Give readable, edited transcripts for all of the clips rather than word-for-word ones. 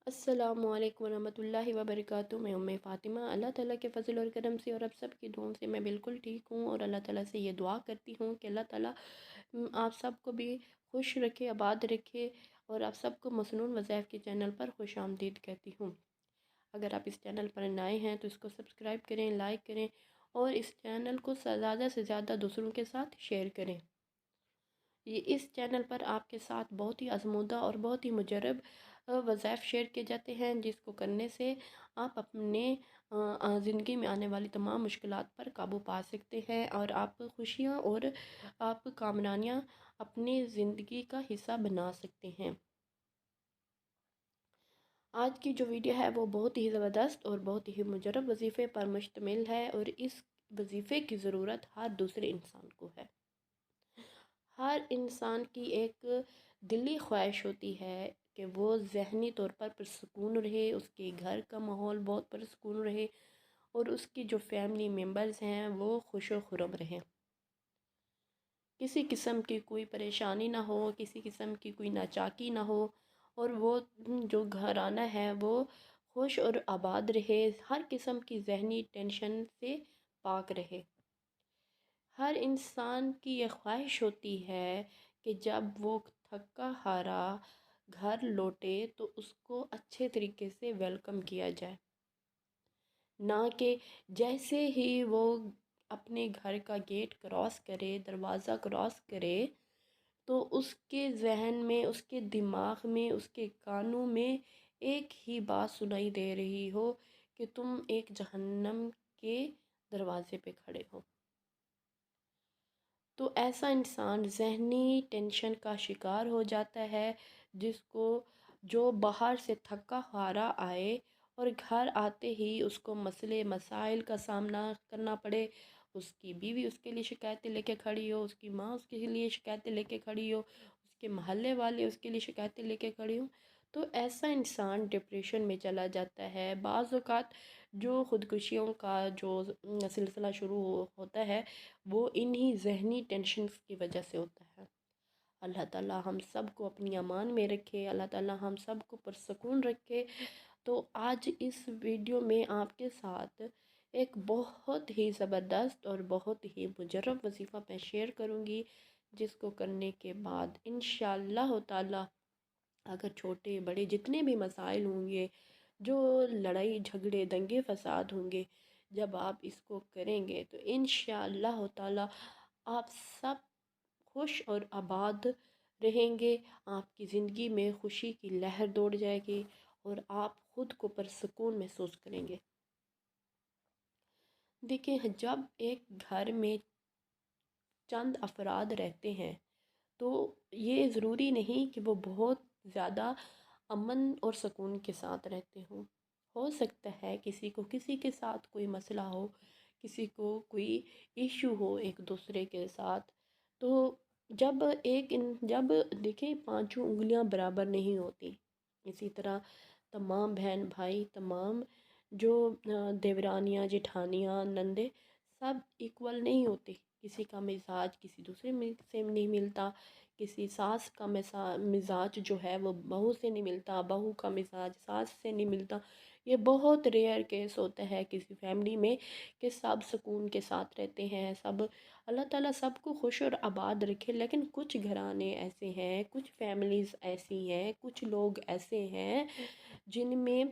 السلام علیکم ورحمۃ اللہ وبرکاتہ۔ میں فاطمہ، اللہ تعالیٰ کے فضل اور کرم سے اور اب سب کی دعاؤں سے میں بالکل ٹھیک ہوں، اور اللہ تعالیٰ سے یہ دعا کرتی ہوں کہ اللہ تعالیٰ آپ سب کو بھی خوش رکھے، آباد رکھے، اور آپ سب کو مسنون وظائف کے چینل پر خوش آمدید کہتی ہوں۔ اگر آپ اس چینل پر نئے ہیں تو اس کو سبسکرائب کریں، لائک کریں، اور اس چینل کو زیادہ سے زیادہ دوسروں کے ساتھ شیئر کریں۔ یہ اس چینل پر آپ کے ساتھ بہت ہی آزمودہ اور بہت ہی مجرب وظائف شیئر کیے جاتے ہیں، جس کو کرنے سے آپ اپنے زندگی میں آنے والی تمام مشکلات پر قابو پا سکتے ہیں، اور آپ خوشیاں اور آپ کامرانیاں اپنی زندگی کا حصہ بنا سکتے ہیں۔ آج کی جو ویڈیو ہے وہ بہت ہی زبردست اور بہت ہی مجرب وظیفے پر مشتمل ہے، اور اس وظیفے کی ضرورت ہر دوسرے انسان کو ہے۔ ہر انسان کی ایک دلی خواہش ہوتی ہے کہ وہ ذہنی طور پر پرسکون رہے، اس کے گھر کا ماحول بہت پرسکون رہے، اور اس کی جو فیملی ممبرز ہیں وہ خوش و خرم رہیں، کسی قسم کی کوئی پریشانی نہ ہو، کسی قسم کی کوئی ناچاکی نہ ہو، اور وہ جو گھرانہ ہے وہ خوش اور آباد رہے، ہر قسم کی ذہنی ٹینشن سے پاک رہے۔ ہر انسان کی یہ خواہش ہوتی ہے کہ جب وہ تھکا ہارا گھر لوٹے تو اس کو اچھے طریقے سے ویلکم کیا جائے، نہ کہ جیسے ہی وہ اپنے گھر کا گیٹ کراس کرے، دروازہ کراس کرے، تو اس کے ذہن میں، اس کے دماغ میں، اس کے کانوں میں ایک ہی بات سنائی دے رہی ہو کہ تم ایک جہنم کے دروازے پہ کھڑے ہو۔ تو ایسا انسان ذہنی ٹینشن کا شکار ہو جاتا ہے، جس کو جو باہر سے تھکا ہارا آئے اور گھر آتے ہی اس کو مسئلے مسائل کا سامنا کرنا پڑے، اس کی بیوی اس کے لیے شکایتیں لے کے کھڑی ہو، اس کی ماں اس کے لیے شکایتیں لے کے کھڑی ہو، اس کے محلے والے اس کے لیے شکایتیں لے کے کھڑی ہوں، تو ایسا انسان ڈپریشن میں چلا جاتا ہے۔ بعض اوقات جو خودکشیوں کا جو سلسلہ شروع ہوتا ہے وہ انہی ذہنی ٹینشنز کی وجہ سے ہوتا ہے۔ اللہ تعالیٰ ہم سب کو اپنی امان میں رکھے، اللہ تعالیٰ ہم سب کو پرسکون رکھے۔ تو آج اس ویڈیو میں آپ کے ساتھ ایک بہت ہی زبردست اور بہت ہی مجرب وظیفہ میں شیئر کروں گی، جس کو کرنے کے بعد انشاءاللہ تعالیٰ اگر چھوٹے بڑے جتنے بھی مسائل ہوں گے، جو لڑائی جھگڑے دنگے فساد ہوں گے، جب آپ اس کو کریں گے تو انشاءاللہ تعالیٰ آپ سب خوش اور آباد رہیں گے، آپ کی زندگی میں خوشی کی لہر دوڑ جائے گی، اور آپ خود کو پرسکون محسوس کریں گے۔ دیکھیں، جب ایک گھر میں چند افراد رہتے ہیں تو یہ ضروری نہیں کہ وہ بہت زیادہ امن اور سکون کے ساتھ رہتے ہوں۔ ہو سکتا ہے کسی کو کسی کے ساتھ کوئی مسئلہ ہو، کسی کو کوئی ایشو ہو ایک دوسرے کے ساتھ، تو جب دیکھیں پانچوں انگلیاں برابر نہیں ہوتی، اسی طرح تمام بہن بھائی، تمام جو دیورانیاں جٹھانیاں نندے سب ایکول نہیں ہوتے، کسی کا مزاج کسی دوسرے میں سے نہیں ملتا، کسی ساس کا مزاج جو ہے وہ بہو سے نہیں ملتا، بہو کا مزاج ساس سے نہیں ملتا۔ یہ بہت ریئر کیس ہوتا ہے کسی فیملی میں کہ سب سکون کے ساتھ رہتے ہیں، سب اللہ تعالیٰ سب کو خوش اور آباد رکھے۔ لیکن کچھ گھرانے ایسے ہیں، کچھ فیملیز ایسی ہیں، کچھ لوگ ایسے ہیں جن میں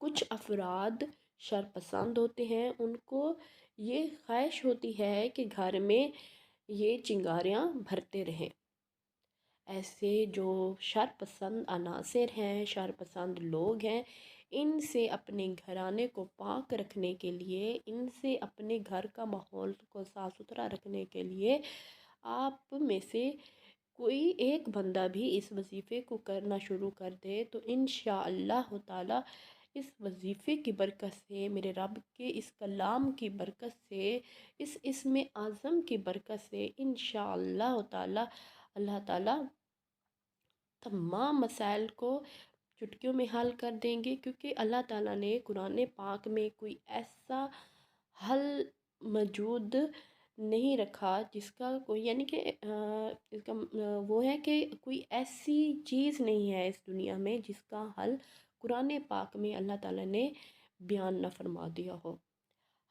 کچھ افراد شرپسند ہوتے ہیں، ان کو یہ خواہش ہوتی ہے کہ گھر میں یہ چنگاریاں بھرتے رہیں۔ ایسے جو شرپسند عناصر ہیں، شرپسند لوگ ہیں، ان سے اپنے گھرانے کو پاک رکھنے کے لیے، ان سے اپنے گھر کا ماحول کو صاف ستھرا رکھنے کے لیے آپ میں سے کوئی ایک بندہ بھی اس وظیفے کو کرنا شروع کر دے تو انشاءاللہ تعالی اس وظیفے کی برکت سے، میرے رب کے اس کلام کی برکت سے، اس اسم اعظم کی برکت سے انشاءاللہ تعالی اللہ تعالی تمام مسائل کو چٹکیوں میں حل کر دیں گے، کیونکہ اللہ تعالیٰ نے قرآن پاک میں کوئی ایسا حل موجود نہیں رکھا جس کا کوئی یعنی کہ اس کا وہ ہے کہ کوئی ایسی چیز نہیں ہے اس دنیا میں جس کا حل قرآن پاک میں اللہ تعالیٰ نے بیان نہ فرما دیا ہو۔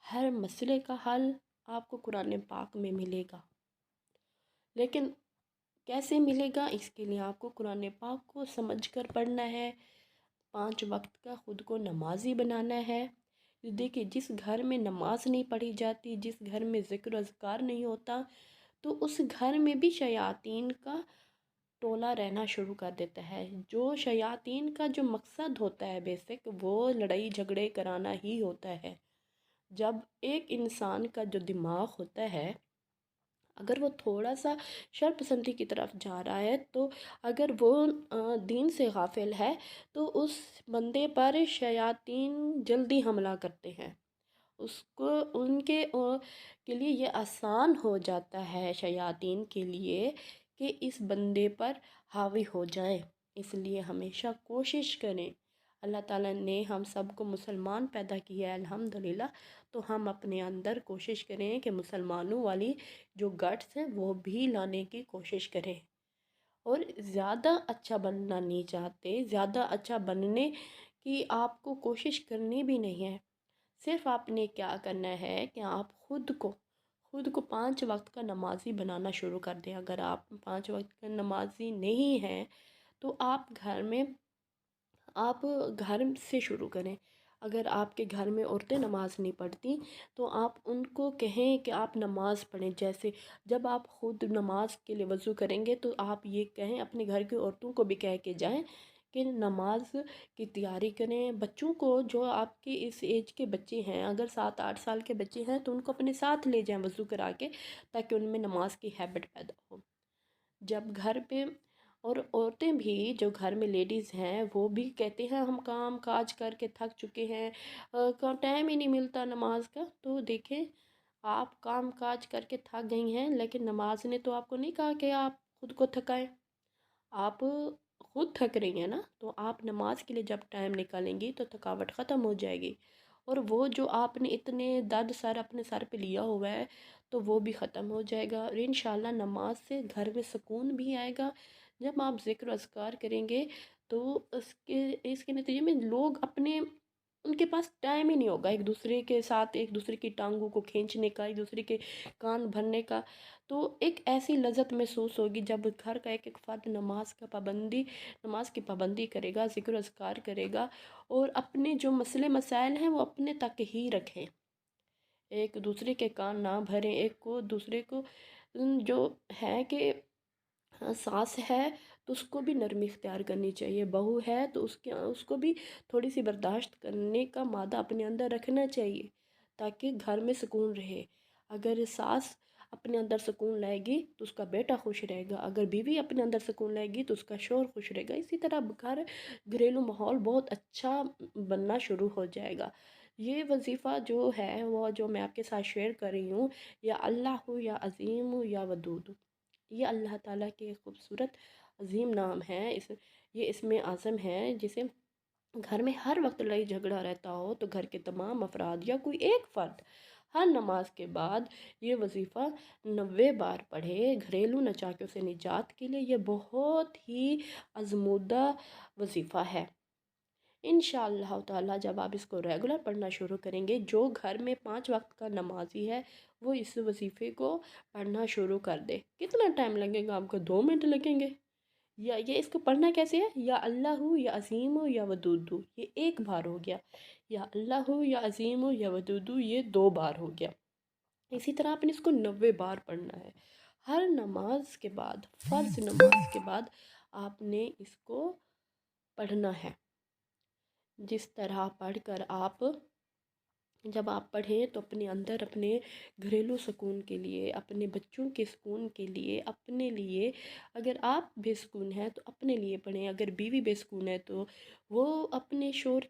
ہر مسئلے کا حل آپ کو قرآن پاک میں ملے گا، لیکن کیسے ملے گا؟ اس کے لیے آپ کو قرآن پاک کو سمجھ کر پڑھنا ہے، 5 وقت کا خود کو نمازی بنانا ہے۔ دیکھیے جس گھر میں نماز نہیں پڑھی جاتی، جس گھر میں ذکر و اذکار نہیں ہوتا، تو اس گھر میں بھی شیاطین کا ٹولہ رہنا شروع کر دیتا ہے۔ جو شیاطین کا جو مقصد ہوتا ہے بیسک، وہ لڑائی جھگڑے کرانا ہی ہوتا ہے۔ جب ایک انسان کا جو دماغ ہوتا ہے، اگر وہ تھوڑا سا شر پسندی کی طرف جا رہا ہے، تو اگر وہ دین سے غافل ہے تو اس بندے پر شیاطین جلدی حملہ کرتے ہیں۔ اس کو ان کے لیے یہ آسان ہو جاتا ہے شیاطین کے لیے کہ اس بندے پر حاوی ہو جائیں۔ اس لیے ہمیشہ کوشش کریں، اللہ تعالیٰ نے ہم سب کو مسلمان پیدا کیا ہے الحمدللہ، تو ہم اپنے اندر کوشش کریں کہ مسلمانوں والی جو گٹس ہیں وہ بھی لانے کی کوشش کریں۔ اور زیادہ اچھا بننا نہیں چاہتے، زیادہ اچھا بننے کی آپ کو کوشش کرنی بھی نہیں ہے، صرف آپ نے کیا کرنا ہے کہ آپ خود کو 5 وقت کا نمازی بنانا شروع کر دیں۔ اگر آپ 5 وقت کا نمازی نہیں ہیں تو آپ گھر سے شروع کریں۔ اگر آپ کے گھر میں عورتیں نماز نہیں پڑھتی تو آپ ان کو کہیں کہ آپ نماز پڑھیں۔ جیسے جب آپ خود نماز کے لیے وضو کریں گے تو آپ یہ کہیں، اپنے گھر کی عورتوں کو بھی کہہ کے جائیں کہ نماز کی تیاری کریں۔ بچوں کو، جو آپ کے اس ایج کے بچے ہیں، اگر 7-8 سال کے بچے ہیں تو ان کو اپنے ساتھ لے جائیں وضو کرا کے، تاکہ ان میں نماز کی ہیبٹ پیدا ہو۔ جب گھر پہ، اور عورتیں بھی جو گھر میں لیڈیز ہیں وہ بھی کہتے ہیں ہم کام کاج کر کے تھک چکے ہیں، ٹائم ہی نہیں ملتا نماز کا، تو دیکھیں آپ کام کاج کر کے تھک گئی ہیں، لیکن نماز نے تو آپ کو نہیں کہا کہ آپ خود کو تھکائیں۔ آپ خود تھک رہی ہیں نا، تو آپ نماز کے لیے جب ٹائم نکالیں گی تو تھکاوٹ ختم ہو جائے گی، اور وہ جو آپ نے اتنے درد سر اپنے سر پہ لیا ہوا ہے تو وہ بھی ختم ہو جائے گا، اور انشاءاللہ نماز سے گھر میں سکون بھی آئے گا۔ جب آپ ذکر و اذکار کریں گے تو اس کے نتیجے میں لوگ ان کے پاس ٹائم ہی نہیں ہوگا ایک دوسرے کے ساتھ، ایک دوسرے کی ٹانگوں کو کھینچنے کا، ایک دوسرے کے کان بھرنے کا، تو ایک ایسی لذت محسوس ہوگی جب گھر کا ایک ایک فرد نماز کی پابندی کرے گا، ذکر و اذکار کرے گا، اور اپنے جو مسئلے مسائل ہیں وہ اپنے تک ہی رکھیں، ایک دوسرے کے کان نہ بھریں، ایک کو دوسرے کو جو ہے کہ ساس ہے تو اس کو بھی نرمی اختیار کرنی چاہیے، بہو ہے تو اس کو بھی تھوڑی سی برداشت کرنے کا مادہ اپنے اندر رکھنا چاہیے، تاکہ گھر میں سکون رہے۔ اگر ساس اپنے اندر سکون لائے گی تو اس کا بیٹا خوش رہے گا، اگر بیوی اپنے اندر سکون لائے گی تو اس کا شوہر خوش رہے گا، اسی طرح گھریلو ماحول بہت اچھا بننا شروع ہو جائے گا۔ یہ وظیفہ جو ہے وہ جو میں آپ کے ساتھ شیئر کر رہی ہوں، یا اللہ ہو یا عظیم ہو یا ودود ہو، یہ اللہ تعالیٰ کے خوبصورت عظیم نام ہے، یہ اسم اعظم ہے، جسے گھر میں ہر وقت لڑائی جھگڑا رہتا ہو تو گھر کے تمام افراد یا کوئی ایک فرد ہر نماز کے بعد یہ وظیفہ 90 بار پڑھے، گھریلو نچاکیوں سے نجات کے لیے یہ بہت ہی ازمودہ وظیفہ ہے۔ انشاءاللہ تعالیٰ جب آپ اس کو ریگولر پڑھنا شروع کریں گے، جو گھر میں 5 وقت کا نمازی ہے وہ اس وظیفے کو پڑھنا شروع کر دے۔ کتنا ٹائم لگے گا آپ کو؟ 2 منٹ لگیں گے؟ یا یہ اس کو پڑھنا کیسے ہے؟ یا اللہ ہو یا عظیم ہو یا ودود ہو، یہ 1 بار ہو گیا، یا اللہ ہو یا عظیم ہو یا ودود ہو، یہ 2 بار ہو گیا۔ اسی طرح آپ نے اس کو 90 بار پڑھنا ہے۔ ہر نماز کے بعد، فرض نماز کے بعد آپ نے اس کو پڑھنا ہے۔ جس طرح پڑھ کر جب آپ پڑھیں تو اپنے اندر اپنے گھریلو سکون کے لیے، اپنے بچوں کے سکون کے لیے، اپنے لیے، اگر آپ بے سکون ہیں تو اپنے لیے پڑھیں، اگر بیوی بے سکون ہے تو وہ اپنے شوہر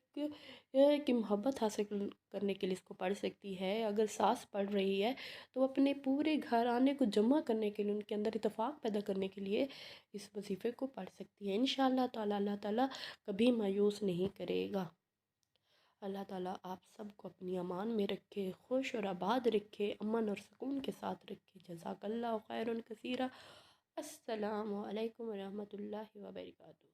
کی محبت حاصل کرنے کے لیے اس کو پڑھ سکتی ہے، اگر ساس پڑھ رہی ہے تو اپنے پورے گھرانے کو جمع کرنے کے لیے، ان کے اندر اتفاق پیدا کرنے کے لیے اس وظیفے کو پڑھ سکتی ہے۔ انشاءاللہ تعالیٰ اللہ تعالیٰ کبھی مایوس نہیں کرے گا۔ اللہ تعالیٰ آپ سب کو اپنی امان میں رکھے، خوش اور آباد رکھے، امن اور سکون کے ساتھ رکھے۔ جزاک اللہ خیر کثیرہ۔ السلام علیکم ورحمۃ اللہ وبرکاتہ۔